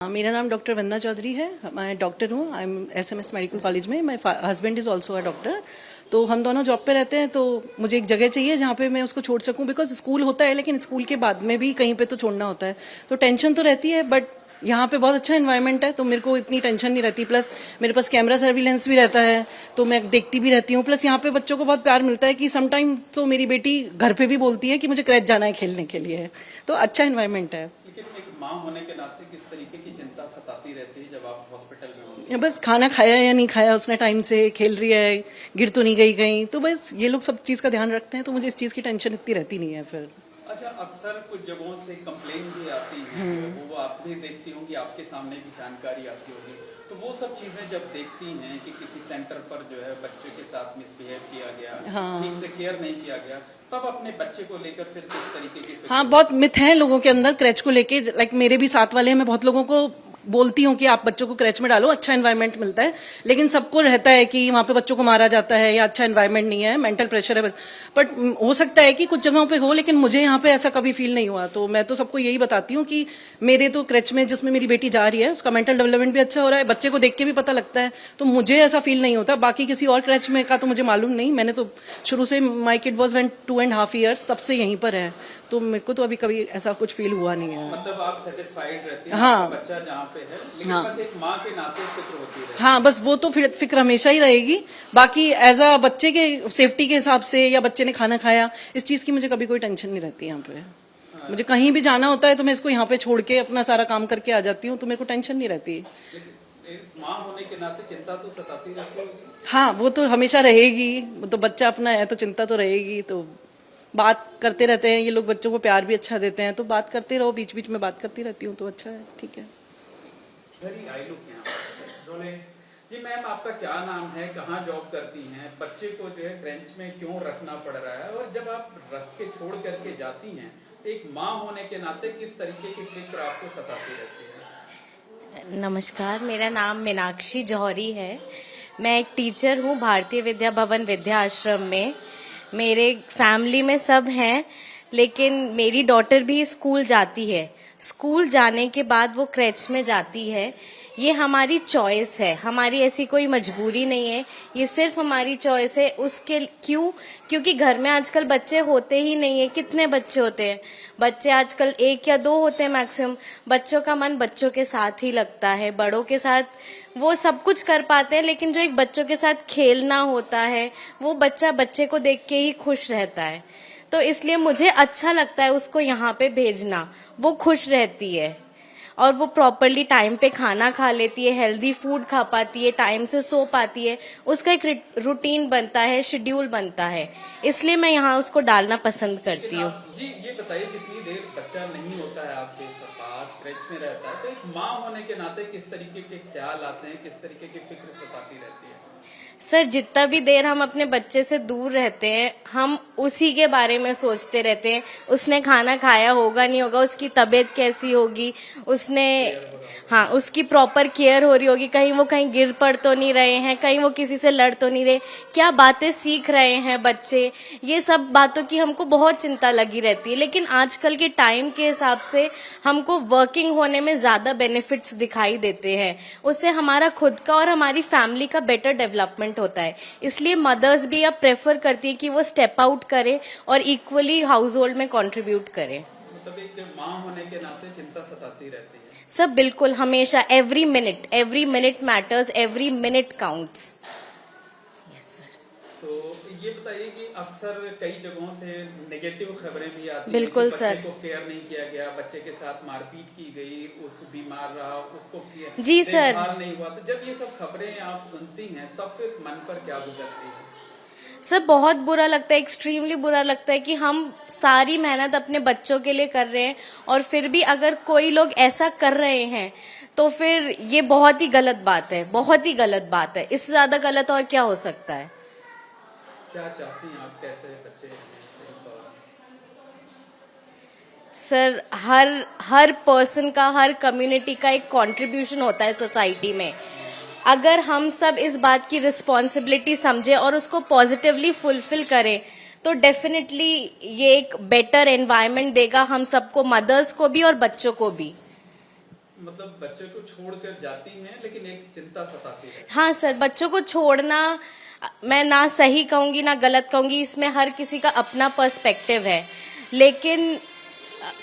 मेरा नाम डॉक्टर वंदना चौधरी है। मैं डॉक्टर हूँ। I am SMS medical college में। My husband is also a doctor. तो हम दोनों जॉब पे रहते हैं। तो मुझे एक जगह चाहिए जहाँ पे मैं उसको छोड़ सकूँ, बिकॉज स्कूल होता है लेकिन स्कूल के बाद में भी कहीं पे तो छोड़ना होता है। तो टेंशन तो रहती है, बट यहाँ पे बहुत अच्छा एनवायरनमेंट है तो मेरे को इतनी टेंशन नहीं रहती। प्लस मेरे पास कैमरा सर्विलेंस भी रहता है तो मैं देखती भी रहती हूँ। प्लस यहाँ पे बच्चों को बहुत प्यार मिलता है कि समटाइम तो मेरी बेटी घर पे भी बोलती है कि मुझे क्रैच जाना है खेलने के लिए। तो अच्छा एनवायरनमेंट है। लेकिन एक माँ होने के नाते किस तरीके की चिंता सताती रहती है जब आप हॉस्पिटल में होंगे? बस खाना खाया या नहीं खाया उसने टाइम से, खेल रही है, गिर तो नहीं गई कहीं। तो बस ये लोग सब चीज का ध्यान रखते हैं तो मुझे इस चीज की टेंशन इतनी रहती नहीं है फिर। अच्छा, अक्सर कुछ जगहों से कंप्लेन भी आती है, वो आप भी देखती होंगी, आपके सामने भी जानकारी आती होगी। तो वो सब चीजें जब देखती हैं कि किसी सेंटर पर जो है बच्चे के साथ मिसबिहेव किया गया, ठीक से केयर नहीं किया गया, तब अपने बच्चे को लेकर फिर किस तरीके की? हाँ, बहुत मिथ है लोगों के अंदर क्रैच को लेके। लाइक मेरे भी साथ वाले हैं, मैं बहुत लोगों को बोलती हूँ कि आप बच्चों को क्रैच में डालो, अच्छा एनवायरनमेंट मिलता है। लेकिन सबको रहता है कि वहां पे बच्चों को मारा जाता है या अच्छा एनवायरनमेंट नहीं है, मेंटल प्रेशर है। बट हो सकता है कि कुछ जगहों पे हो, लेकिन मुझे यहाँ पे ऐसा कभी फील नहीं हुआ। तो मैं तो सबको यही बताती हूँ कि मेरे तो क्रैच में जिसमें मेरी बेटी जा रही है उसका मेंटल डेवलपमेंट भी अच्छा हो रहा है, बच्चे को देख के भी पता लगता है। तो मुझे ऐसा फील नहीं होता। बाकी किसी और क्रैच में का तो मुझे मालूम नहीं। मैंने तो शुरू से, माई किड वॉज 2.5 years, तब से यहीं पर है। तो मेरे को तो अभी कभी ऐसा कुछ फील हुआ नहीं है। मतलब आप सेटिस्फाइड रहती हैं? हाँ, बच्चा जहाँ पे है, लेकिन हाँ, बस एक माँ के नाते फिक्र होती है। हाँ, बस वो तो फिक्र हमेशा ही रहेगी। बाकी एज अ बच्चे के सेफ्टी के हिसाब से, या बच्चे ने खाना खाया, इस चीज की मुझे कभी कोई टेंशन नहीं रहती यहाँ पे। मुझे कहीं भी जाना होता है तो मैं इसको यहाँ पे छोड़ के अपना सारा काम करके आ जाती हूँ, तो मेरे को टेंशन नहीं रहती। एक माँ होने के नाते चिंता तो सताती रहती होगी। हाँ, वो तो हमेशा रहेगी। वो तो बच्चा अपना है तो चिंता तो रहेगी। तो बात करते रहते हैं ये लोग, बच्चों को प्यार भी अच्छा देते हैं, तो बात करते रहो, बीच बीच में बात करती रहती हूँ, तो अच्छा है, ठीक है। जी मैम, आपका क्या नाम है, कहाँ जॉब करती हैं, बच्चे को जो है क्रंच में क्यों रखना पड़ रहा है, और जब आप रख के छोड़ करके जाती हैं, एक माँ होने के नाते किस तरीके की फिक्र आपको सताती रहती है? नमस्कार, मेरा नाम मीनाक्षी जौहरी है। मैं एक टीचर हूँ भारतीय विद्या भवन विद्या आश्रम में। मेरे फैमिली में सब हैं, लेकिन मेरी डॉटर भी स्कूल जाती है। स्कूल जाने के बाद वो क्रैच में जाती है। ये हमारी चॉइस है, हमारी ऐसी कोई मजबूरी नहीं है, ये सिर्फ हमारी चॉइस है। उसके क्योंकि घर में आजकल बच्चे होते ही नहीं है। कितने बच्चे होते हैं? बच्चे आजकल 1 या 2 होते हैं मैक्सिमम। बच्चों का मन बच्चों के साथ ही लगता है। बड़ों के साथ वो सब कुछ कर पाते हैं, लेकिन जो एक बच्चों के साथ खेलना होता है, वो बच्चे को देख के ही खुश रहता है। तो इसलिए मुझे अच्छा लगता है उसको यहाँ पे भेजना। वो खुश रहती है और वो प्रॉपरली टाइम पे खाना खा लेती है, हेल्दी फूड खा पाती है, टाइम से सो पाती है। उसका एक रूटीन बनता है, शेड्यूल बनता है। इसलिए मैं यहाँ उसको डालना पसंद करती हूँ। जी ये बताइए, जितनी देर बच्चा नहीं होता है आपके पास, क्रंच में रहता है, तो एक माँ होने के नाते किस तरीके के ख्याल आते हैं, किस तरीके की फिक्र सताती रहती है? सर, जितना भी देर हम अपने बच्चे से दूर रहते हैं, हम उसी के बारे में सोचते रहते हैं। उसने खाना खाया होगा, नहीं होगा, उसकी तबीयत कैसी होगी, उसकी प्रॉपर केयर हो रही होगी, कहीं वो कहीं गिर पड़ तो नहीं रहे हैं, कहीं वो किसी से लड़ तो नहीं रहे, क्या बातें सीख रहे हैं बच्चे। ये सब बातों की हमको बहुत चिंता लगी रहती है। लेकिन आजकल के टाइम के हिसाब से हमको वर्किंग होने में ज़्यादा बेनिफिट्स दिखाई देते हैं। उससे हमारा खुद का और हमारी फैमिली का बेटर डेवलपमेंट होता है। इसलिए मदर्स भी अब प्रेफर करती है कि वो स्टेप आउट करें और इक्वली हाउस होल्ड में कंट्रीब्यूट करें। मतलब एक माँ होने के नाते चिंता सताती रहती है? सब बिल्कुल, हमेशा, every minute matters, every minute counts. Yes sir. तो ये बताइए कि अक्सर कई जगहों से नेगेटिव खबरें भी आती बिल्कुल हैं कि सर। बच्चे को केयर नहीं किया गया, बच्चे के साथ मारपीट की गई, उस बीमार रहा, उसको जी सर। देखभाल नहीं हुआ। तो जब ये सब खबरें आप सुनती हैं, तब फिर मन पर क्या गुजरती है? सर, बहुत बुरा लगता है, एक्सट्रीमली बुरा लगता है कि हम सारी मेहनत अपने बच्चों के लिए कर रहे हैं और फिर भी अगर कोई लोग ऐसा कर रहे हैं तो फिर ये बहुत ही गलत बात है, बहुत ही गलत बात है। इससे ज्यादा गलत और क्या हो सकता है? क्या चाहती हैं आप, कैसे बच्चे? सर, हर पर्सन का, हर कम्युनिटी का एक कंट्रीब्यूशन होता है सोसाइटी में। अगर हम सब इस बात की रिस्पॉन्सिबिलिटी समझे और उसको पॉजिटिवली फुलफिल करें तो डेफिनेटली ये एक बेटर एनवायरनमेंट देगा हम सबको, मदर्स को भी और बच्चों को भी। मतलब बच्चे को छोड़कर जाती हैं लेकिन एक चिंता सताती है। हाँ सर, बच्चों को छोड़ना मैं ना सही कहूंगी ना गलत कहूंगी, इसमें हर किसी का अपना पर्सपेक्टिव है, लेकिन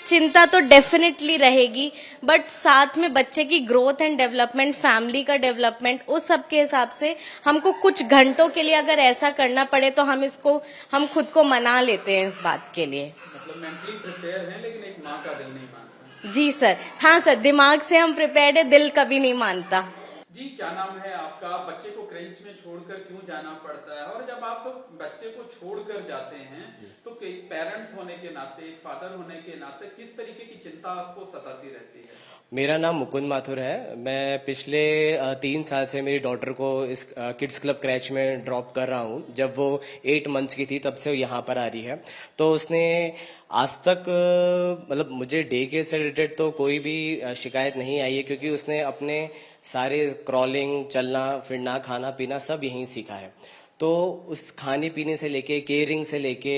चिंता तो डेफिनेटली रहेगी। बट साथ में बच्चे की ग्रोथ एंड डेवलपमेंट, फैमिली का डेवलपमेंट, उस सब के हिसाब से हमको कुछ घंटों के लिए अगर ऐसा करना पड़े तो हम खुद को मना लेते हैं इस बात के लिए। मतलब मेंटली प्रिपेयर हैं लेकिन एक माँ का दिल नहीं मानता। जी सर, हाँ सर, दिमाग से हम प्रिपेयर्ड है, दिल कभी नहीं मानता। जी, क्या नाम है आपका? बच्चे को क्रेच में छोड़कर क्यों जाना पड़ता है, और जब आप बच्चे को छोड़कर जाते हैं तो पेरेंट्स होने के नाते, एक फादर होने के नाते किस तरीके की चिंता आपको सताती रहती है? मेरा नाम मुकुंद माथुर है। मैं पिछले 3 साल से मेरी डॉटर को इस किड्स क्लब क्रैच में ड्रॉप कर रहा हूँ। जब वो 8 मंथ्स की थी तब से वो यहाँ पर आ रही है। तो उसने आज तक मतलब मुझे डे केयर से रिलेटेड तो कोई भी शिकायत नहीं आई है, क्योंकि उसने अपने सारे क्रॉलिंग, चलना फिरना, खाना पीना सब यहीं सीखा है। तो उस खाने पीने से लेके, केयरिंग से लेके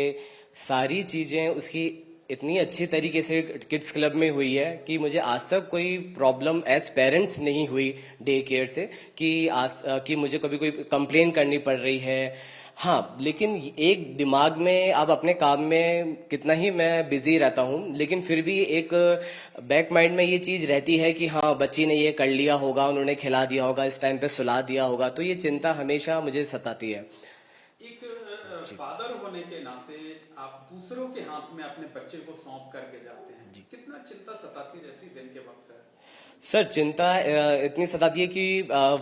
सारी चीज़ें उसकी इतनी अच्छी तरीके से किड्स क्लब में हुई है कि मुझे आज तक कोई प्रॉब्लम एज पेरेंट्स नहीं हुई डे केयर से कि मुझे कभी कोई कंप्लेन करनी पड़ रही है। हाँ, लेकिन एक दिमाग में अब अपने काम में कितना ही मैं बिजी रहता हूँ, लेकिन फिर भी एक बैक माइंड में ये चीज़ रहती है कि हाँ, बच्ची ने ये कर लिया होगा, उन्होंने खिला दिया होगा, इस टाइम पे सुला दिया होगा। तो ये चिंता हमेशा मुझे सताती है। एक फादर होने के नाते आप दूसरों के हाथ में अपने बच्चे को सौंप करके जाते हैं, कितना चिंता सताती रहती दिन के वक्त है? सर, चिंता इतनी सताती है कि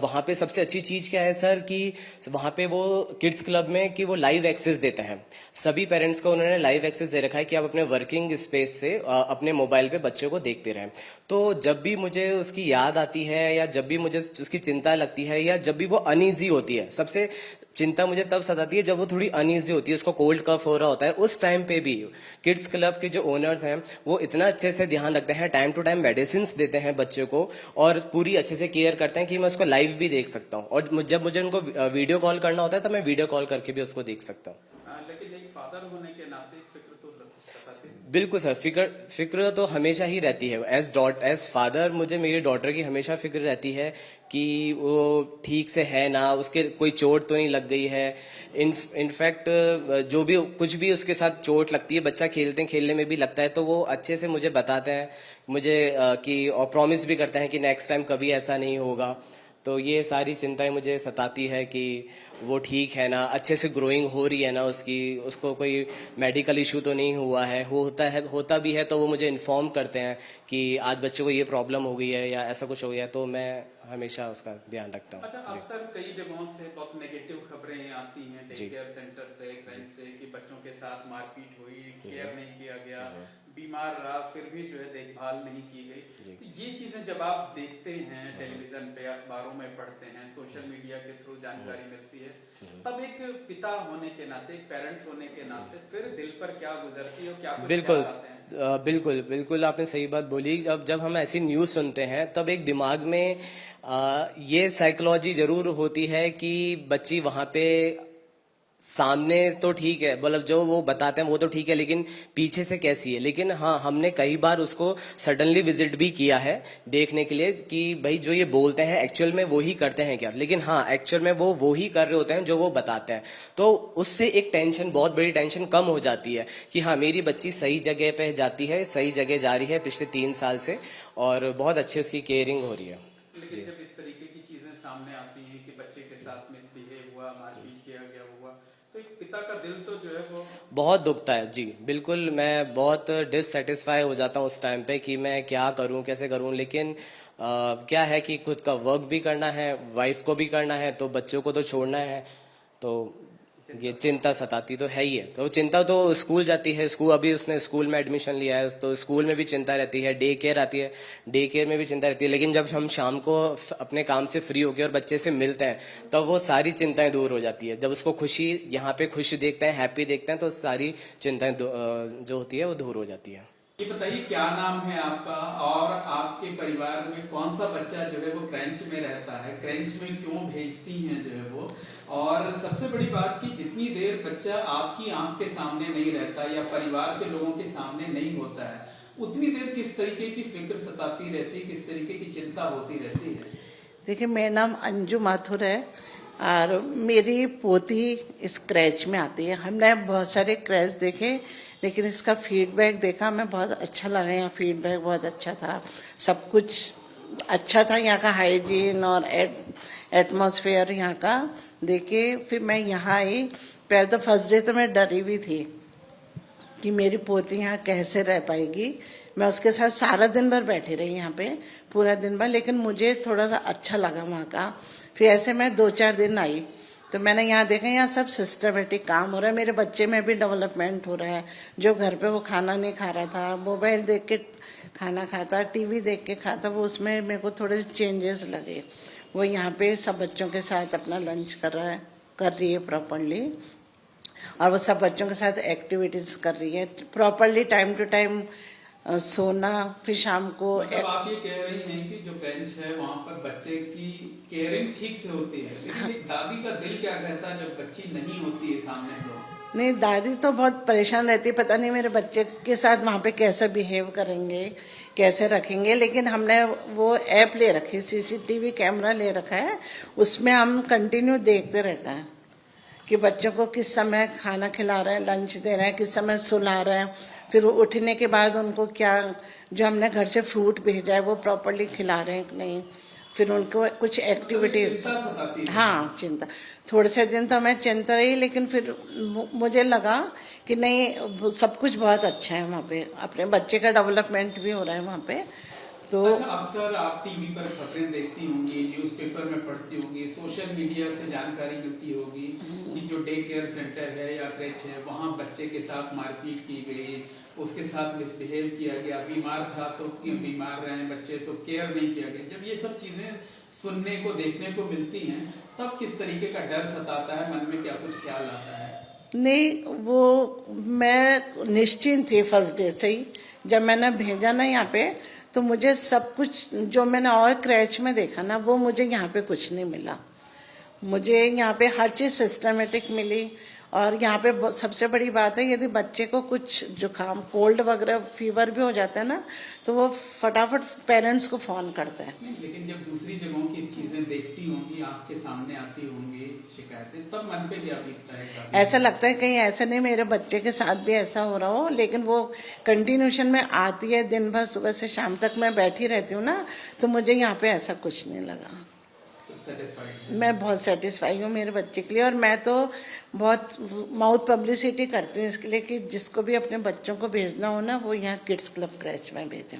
वहाँ पे सबसे अच्छी चीज़ क्या है सर, कि वहाँ पे वो किड्स क्लब में कि वो लाइव एक्सेस देते हैं। सभी पेरेंट्स को उन्होंने लाइव एक्सेस दे रखा है कि आप अपने वर्किंग स्पेस से अपने मोबाइल पे बच्चे को देखते रहें। तो जब भी मुझे उसकी याद आती है, या जब भी मुझे उसकी चिंता लगती है, या जब भी वो अनईजी होती है, सबसे चिंता मुझे तब सताती है जब वो थोड़ी अनईजी होती है, उसको कोल्ड कफ हो रहा होता है। उस टाइम पे भी किड्स क्लब के जो ओनर्स हैं वो इतना अच्छे से ध्यान रखते हैं, टाइम टू टाइम मेडिसिन देते हैं बच्चे को, और पूरी अच्छे से केयर करते हैं कि मैं उसको लाइव भी देख सकता हूँ। और जब मुझे उनको वीडियो कॉल करना होता है तो मैं वीडियो कॉल करके भी उसको देख सकता हूँ। लेकिन एक फादर होने के नाते फिक्र तो सताती है। बिल्कुल सर, फिक्र तो हमेशा ही रहती है। एज फादर मुझे मेरी डॉटर की हमेशा फिक्र रहती है कि वो ठीक से है ना, उसके कोई चोट तो नहीं लग गई है। इनफैक्ट जो भी कुछ भी उसके साथ चोट लगती है, बच्चा खेलने में भी लगता है, तो वो अच्छे से मुझे बताते हैं मुझे कि, और प्रॉमिस भी करते हैं कि नेक्स्ट टाइम कभी ऐसा नहीं होगा। तो ये सारी चिंताएं मुझे सताती है कि वो ठीक है ना, अच्छे से ग्रोइंग हो रही है ना उसको कोई मेडिकल इशू तो नहीं हुआ है। होता भी है तो वो मुझे इन्फॉर्म करते हैं कि आज बच्चे को ये प्रॉब्लम हो गई है या ऐसा कुछ हो गया, तो मैं हमेशा उसका ध्यान रखता हूँ। अच्छा, अक्सर कई जगहों से बहुत नेगेटिव खबरें आती हैं, डे केयर सेंटर से, क्रैच से, कि बच्चों के साथ मारपीट हुई, केयर नहीं किया गया, बीमार रहा, फिर भी जो है देखभाल नहीं की गई। तो ये चीजें जब आप देखते हैं टेलीविजन पे, अखबारों में पढ़ते हैं, सोशल मीडिया के थ्रू जानकारी मिलती है, तब एक पिता होने के नाते, एक पेरेंट्स होने के नाते फिर दिल पर क्या गुजरती है और क्या कुछ बिल्कुल ख्याल आते हैं? बिल्कुल आपने सही बात बोली। अब जब हम ऐसी न्यूज़ सुनते हैं तब एक दिमाग में ये साइकोलॉजी जरूर होती है कि बच्ची वहाँ पे सामने तो ठीक है, मतलब जो वो बताते हैं वो तो ठीक है, लेकिन पीछे से कैसी है। लेकिन हाँ, हमने कई बार उसको सडनली विजिट भी किया है देखने के लिए कि भाई जो ये बोलते हैं एक्चुअल में वो ही करते हैं क्या। लेकिन हाँ, एक्चुअल में वो ही कर रहे होते हैं जो वो बताते हैं। तो उससे एक टेंशन, बहुत बड़ी टेंशन कम हो जाती है कि हाँ, मेरी बच्ची सही जगह पे जाती है, सही जगह जा रही है पिछले 3 साल से, और बहुत अच्छी उसकी केयरिंग हो रही है। लेकिन जब इस तरीके की चीजें सामने आती हैं कि बच्चे के साथ मिसबिहेव हुआ, मारपीट किया गया हुआ, तो एक पिता का दिल तो जो है वो बहुत दुखता है। जी बिल्कुल, मैं बहुत डिससेटिस्फाई हो जाता हूँ उस टाइम पे कि मैं क्या करूँ, कैसे करूँ। लेकिन क्या है कि खुद का वर्क भी करना है, वाइफ को भी करना है, तो बच्चों को तो छोड़ना है। तो ये चिंता सताती तो है ही है। तो चिंता तो स्कूल जाती है, अभी उसने स्कूल में एडमिशन लिया है तो स्कूल में भी चिंता रहती है, डे केयर आती है, डे केयर में भी चिंता रहती है। लेकिन जब हम शाम को अपने काम से फ्री होकर और बच्चे से मिलते हैं तब तो वो सारी चिंताएं दूर हो जाती है। जब उसको खुशी, यहाँ पे खुश देखते हैं, हैप्पी देखते हैं, तो सारी चिंताएं जो होती है वो दूर हो जाती है। ये बताइए, क्या नाम है आपका, और आपके परिवार में कौन सा बच्चा जो है वो क्रंच में रहता है, क्रंच में क्यों भेजती हैं जो है वो, और सबसे बड़ी बात कि जितनी देर बच्चा आपकी आंख के सामने नहीं रहता या परिवार के लोगों के सामने नहीं होता है, उतनी देर किस तरीके की फिक्र सताती रहती है, किस तरीके की चिंता होती रहती है? देखिए, मेरा नाम अंजू माथुर है और मेरी पोती इस क्रैच में आती है। हमने बहुत सारे क्रैच देखे, लेकिन इसका फीडबैक देखा, हमें बहुत अच्छा लगा। यहाँ फीडबैक बहुत अच्छा था, सब कुछ अच्छा था। यहाँ का हाइजीन और एटमॉस्फेयर यहाँ का देखे फिर मैं यहाँ आई। पहले तो फर्स्ट डे तो मैं डरी भी थी कि मेरी पोती यहाँ कैसे रह पाएगी। मैं उसके साथ सारा दिन भर बैठी रही यहाँ पे, पूरा दिन भर, लेकिन मुझे थोड़ा सा अच्छा लगा वहाँ का। फिर ऐसे मैं 2-4 दिन आई तो मैंने यहाँ देखा, यहाँ सब सिस्टमेटिक काम हो रहा है। मेरे बच्चे में भी डेवलपमेंट हो रहा है। जो घर पे वो खाना नहीं खा रहा था, मोबाइल देख के खाना खाता, टीवी देख के खाता, वो उसमें मेरे को थोड़े चेंजेस लगे। वो यहाँ पे सब बच्चों के साथ अपना लंच कर रही है प्रॉपरली, और वो सब बच्चों के साथ एक्टिविटीज कर रही है प्रॉपरली, टाइम टू टाइम सोना, फिर शाम को मतलब आप ये कह रही हैं कि जो बेंच है वहाँ पर बच्चे की केयरिंग ठीक से होती है, लेकिन एक दादी का दिल क्या कहता है जब बच्ची नहीं होती है सामने? तो नहीं, दादी तो बहुत परेशान रहती है, पता नहीं मेरे बच्चे के साथ वहाँ पे कैसे बिहेव करेंगे, कैसे रखेंगे। लेकिन हमने वो ऐप ले रखी, CCTV कैमरा ले रखा है, उसमें हम कंटिन्यू देखते रहता है कि बच्चों को किस समय खाना खिला रहे हैं, लंच दे रहे हैं, किस समय सुला रहे हैं, फिर उठने के बाद उनको क्या, जो हमने घर से फ्रूट भेजा है वो प्रॉपरली खिला रहे हैं कि नहीं, फिर उनको कुछ एक्टिविटीज। हाँ, चिंता थोड़े से दिन तो हमें चिंता रही, लेकिन फिर मुझे लगा कि नहीं, सब कुछ बहुत अच्छा है वहाँ पे, अपने बच्चे का डेवलपमेंट भी हो रहा है वहाँ पे। तो अच्छा, अक्सर आप टीवी पर खबरें देखती होंगी, न्यूज़पेपर में पढ़ती होंगी, सोशल मीडिया से जानकारी मिलती होगी कि जो डे केयर सेंटर है या क्रेच है वहाँ बच्चे के साथ मारपीट की गई, उसके साथ मिसबिहेव किया गया, बीमार था तो बीमार रहे बच्चे तो केयर नहीं किया गया। जब ये सब चीजें सुनने को देखने को मिलती हैं तब किस तरीके का डर सताता है, मन में क्या कुछ ख्याल आता है? नहीं, वो मैं निश्चिंत थी फर्स्ट डे से ही। जब मैंने भेजा ना यहाँ पे, तो मुझे सब कुछ जो मैंने और क्रैच में देखा ना, वो मुझे यहाँ पे कुछ नहीं मिला। मुझे यहाँ पे हर चीज सिस्टमेटिक मिली। और यहाँ पे सबसे बड़ी बात है, यदि बच्चे को कुछ जुकाम, कोल्ड वगैरह, फीवर भी हो जाता है ना, तो वो फटाफट पेरेंट्स को फोन करता है। लेकिन जब दूसरी जगहों की चीजें देखती होंगी, आपके सामने आती होंगी शिकायतें, तब मन पे क्या बीतता है? ऐसा लगता है कहीं ऐसा नहीं मेरे बच्चे के साथ भी ऐसा हो रहा हो, लेकिन वो कंटिन्यूशन में आती है। दिन भर सुबह से शाम तक मैं बैठी रहती हूँ ना, तो मुझे यहाँ पे ऐसा कुछ नहीं लगा। मैं बहुत सेटिस्फाई हूँ मेरे बच्चे के लिए, और मैं तो बहुत माउथ पब्लिसिटी करती हूँ इसके लिए कि जिसको भी अपने बच्चों को भेजना हो ना, वो यहाँ किड्स क्लब क्रैच में भेजें।